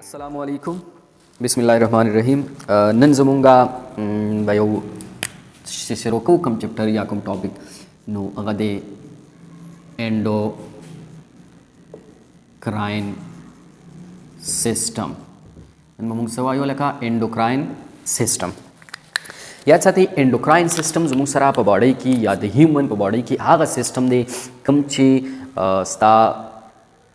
अस्सलामुअलैकुम बिस्मिल्लाहिर्रहमानिर्रहीम नन ज़मूंगा बायो सिरोको कम चैप्टर या कम टॉपिक नो अगदे एंडोक्राइन सिस्टम ममुंग सवायो लका एंडोक्राइन सिस्टम याद साथी एंडोक्राइन सिस्टम ज़मूंग सरा प बॉडी की या द ह्यूमन प बॉडी की आगा सिस्टम दे कम ची स्ता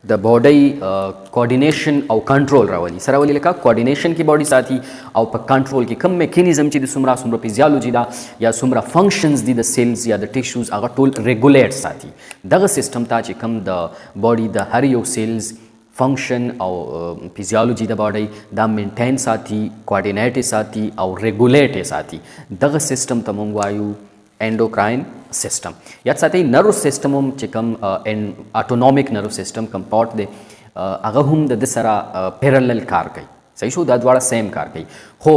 द बॉडी कोऑर्डिनेशन और कंट्रोल रावली सरावली लका कोऑर्डिनेशन की बॉडी साथी और प कंट्रोल की कम मैकेनिज्म ची द सुमरा फिजियोलॉजी दा या सुमरा फंक्शंस दी द सेल्स या द टिश्यूज आगा टोल रेगुलेट साथी दग सिस्टम ता ची कम द बॉडी द हर यो सेल्स फंक्शन और फिजियोलॉजी द बॉडी द मेंटेन साथी कोऑर्डिनेट साथी और रेगुलेट साथी दग सिस्टम तमंगवायु एंडोक्राइन सिस्टम याद साथ ही नर्व सिस्टम चिकम ऑटोनॉमिक नर्व सिस्टम कम पॉट दे अगहुम द दसरा पैरेलल कार कई सही शो दादवाड़ा सेम कार कई हो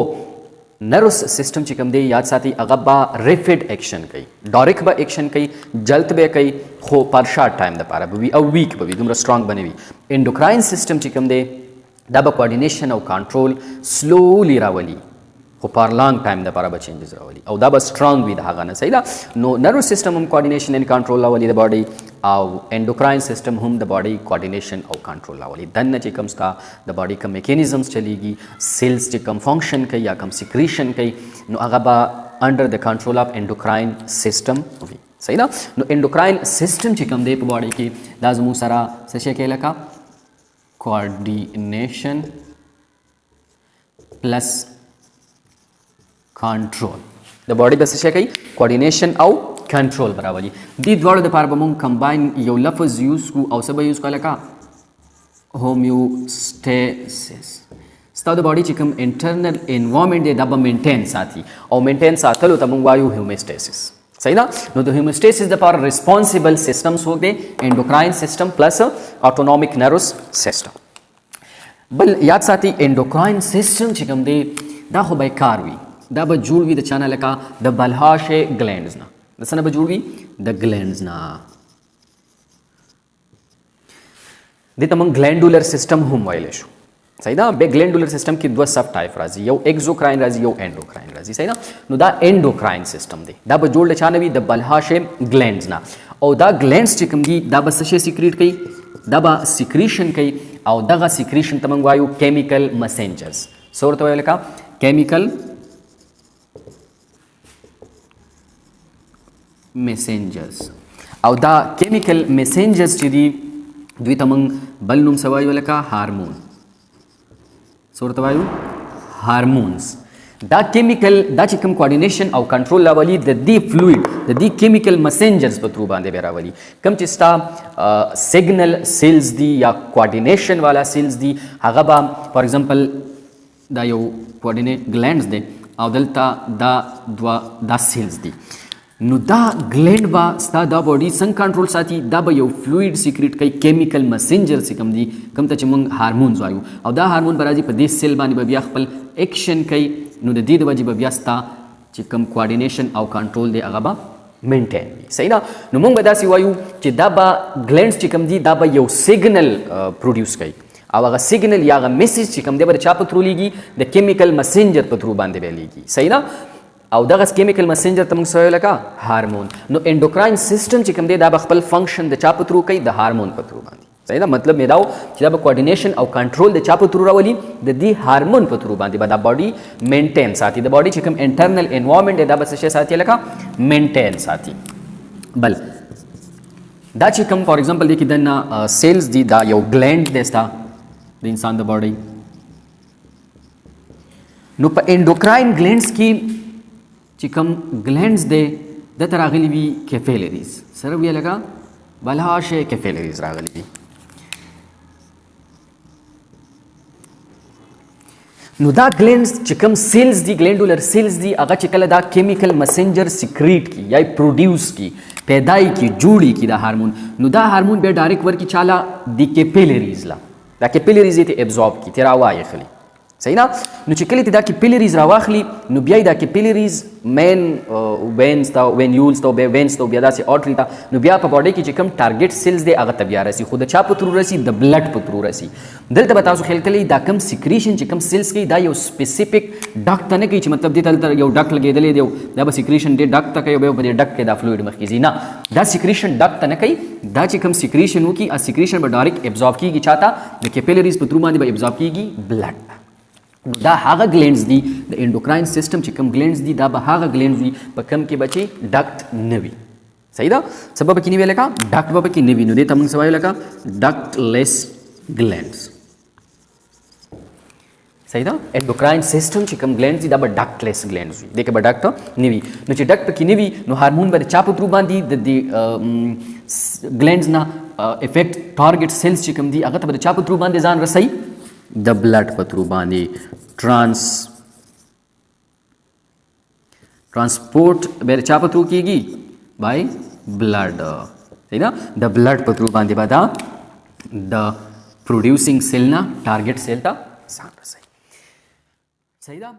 नर्व सिस्टम चिकम दे याद साथ ही अगब्बा रैपिड एक्शन कई डायरेक्ट बा एक्शन कई जल्द बे कई हो पर शॉर्ट टाइम द पारा बवी अ वीक बवी दुमरा स्ट्रांग बनेवी एंडोक्राइन सिस्टम चिकम दे दबा कोऑर्डिनेशन और कंट्रोल स्लोली रावली हो पर लॉन्ग टाइम द पारा चेंजेस रावली और दबा स्ट्रांग भी धागा ना सही ला नो नर्व सिस्टम हम कोऑर्डिनेशन एंड कंट्रोल रावली द बॉडी और एंडोक्राइन सिस्टम हम द बॉडी कोऑर्डिनेशन और कंट्रोल रावली दन चिकम sta द बॉडी का मैकेनिज्म्स चलेगी सेल्स चिकम फंक्शन कई या कम सिक्रीशन कई नो अगबा under the control of endocrine system सही ना नो एंडोक्राइन सिस्टम चिकम दे बॉडी की दाजमु सरा सशे के लका coordination plus control the body बस से कई कोऑर्डिनेशन और कंट्रोल बराबर जी दी द्वार द पार बमुंग कंबाइन यो लफ्ज यूज को और सब यूज का लका होम्योस्टेसिस स्ता द बॉडी चिकम इंटरनल एनवायरनमेंट दे दब मेंटेन साथी और मेंटेन साथलो तमंग वायु होम्योस्टेसिस सही ना नो द होम्योस्टेसिस द पार रिस्पांसिबल सिस्टम्स हो गए endocrine system plus autonomic nervous system बल याद साथी एंडोक्राइन सिस्टम चिकम दे दा हो बाय कारवी दा बजूड़वी द चैनल का द बलहाशे ग्लैंड्स ना दसना बजूड़वी द ग्लैंड्स ना दे तमंग ग्लैंडुलर सिस्टम हम वाइलेशु सही ना बे ग्लैंडुलर सिस्टम की दो सब टाइप राजी यो एक्सोक्राइन राजी यो एंडोक्राइन राजी सही ना नो दा एंडोक्राइन सिस्टम दे दा बजूड़ चानवी द बलहाशे ग्लैंड्स ना और दा ग्लैंड्स चिकमगी दा बसशे सीक्रेट कई दबा सिक्रीशन कई और दगा सिक्रीशन तमंग वायु केमिकल मैसेंजर्स सोरत वाले का केमिकल मैसेंजर्स और द केमिकल मैसेंजर्स चिदी द्वितमंग बलनुम सवाई वाला का हार्मोन सोरतवायु हार्मोन्स द केमिकल द चिकम कोऑर्डिनेशन और कंट्रोल लावली द दी fluid the the chemical messengers पत्रू बांधे बेरावली कम चिस्ता सिग्नल सेल्स दी या कोऑर्डिनेशन वाला सेल्स दी हगबा फॉर एग्जांपल द यो कोऑर्डिनेट ग्लैंड्स दे और दलता द सेल्स दी नु दा ग्लैंड बा स्ता दा बॉडी संग कंट्रोल साथी दा बयो फ्लूइड सीक्रेट कई केमिकल मैसेंजर से कम दी कम त चमंग हार्मोन्स वायु और दा हार्मोन बराजी प्रदेश सेल बानी बबिया खपल एक्शन कई नु द दीद वजी बबियास्ता चिकम कोऑर्डिनेशन और कंट्रोल दे अगबा मेंटेन सही ना नु मंग बदासी वायु च दा बा ग्लैंड्स चिकम दी दा बयो सिग्नल प्रोड्यूस कई अब अगर सिग्नल या अगर मैसेज चिकम दे बर चाप थ्रू लीगी द केमिकल मैसेंजर पथरू बांधे बेलीगी सही ना और दगस केमिकल मैसेंजर तमंग सोयल का हार्मोन नो एंडोक्राइन सिस्टम चिकम दे दा बखपल फंक्शन द चाप थ्रू कई द हार्मोन पथरू बांधी सही ना मतलब मेदाओ जब कोऑर्डिनेशन और कंट्रोल द चाप थ्रू रावली द दी हार्मोन पथरू बांधी बदा बॉडी मेंटेन साथी द बॉडी चिकम इंटरनल एनवायरनमेंट दा बस से साथी लका मेंटेन साथी बल दा चिकम फॉर एग्जांपल देखि दना सेल्स दी दा यो ग्लैंड देस्ता द इंसान द बॉडी नो प एंडोक्राइन ग्लैंड्स की चिकम ग्लैंड्स दे द तरागली भी कैफेलरीज सरव ये लगा बलहाशे कैफेलरीज रागली भी नुदा ग्लैंड्स चिकम सेल्स दी ग्लैंडुलर सेल्स दी अगा चिकल दा केमिकल मैसेंजर सिक्रीट की या प्रोड्यूस की पैदाई की जूड़ी की दा हार्मोन नुदा हार्मोन बे डायरेक्ट वर की चाला दी कैफेलरीज ला दा कैफेलरीज ये एब्जॉर्ब की तेरा हुआ ये खली صحیح ده. نو چې کله ته دا کیپیلریز راواخلي نو بیا دا کیپیلریز مین وینز ته وینیولز ته وینز ته بیا داسې آرټری ته نو بیا په باډي کې چې کوم ټارګټ سیلز دی هغه ته بیا رسي خو د چا په ترو رسي د بلډ په ترو رسي. دلته به تاسو خیال کوئ دا کوم سیکریشن چې کوم سیلز کوي دا یو سپیسیفیک ډاک ته نه کوي چې مطلب دې ته یو ډاک لګېدلی دی دا به سیکریشن دې ډاک ته کوي بیا په دې ډاک کې دا فلویډ مخکې ځي نه دا سیکریشن ډاک ته نه کوي دا چې کوم سیکریشن وکړي ا سیکریشن به ډایرکټ ابزورب کیږي چاته د کیپیلریز په ترو باندې به ابزورب کیږي بلډ. دا هغه گلینډز دي د انډوکراین سیستم چې کوم گلینډز دي دا به هغه گلینډز وي په کوم کې بچي ډکټ نه وي. صحیح ده. سبب کې نه وی لکه ډکټ به کې نه وي نو دې ته موږ سوایو لکه ډکټ لیس گلینډز. صحیح ده. انډوکراین سیستم چې کوم گلینډز دي دا به ډکټ لیس گلینډز وي دې کې به ډکټ نه وي نو چې ډکټ پکې نه وي نو هارمون به چا په ترو باندې د گلینډز نه افیکټ ټارګټ سیلز چې کوم دي هغه ته به چا په ترو باندې ځان رسوي د بلډ په ترو باندې ट्रांसपोर्ट به چا په ترو کیږي بای بلډ. صحیح ده. د بلډ په ترو باندې به دا د پروډیوسینګ سیل نه ټارګټ سیل ته ځان رسوي. صحیح ده.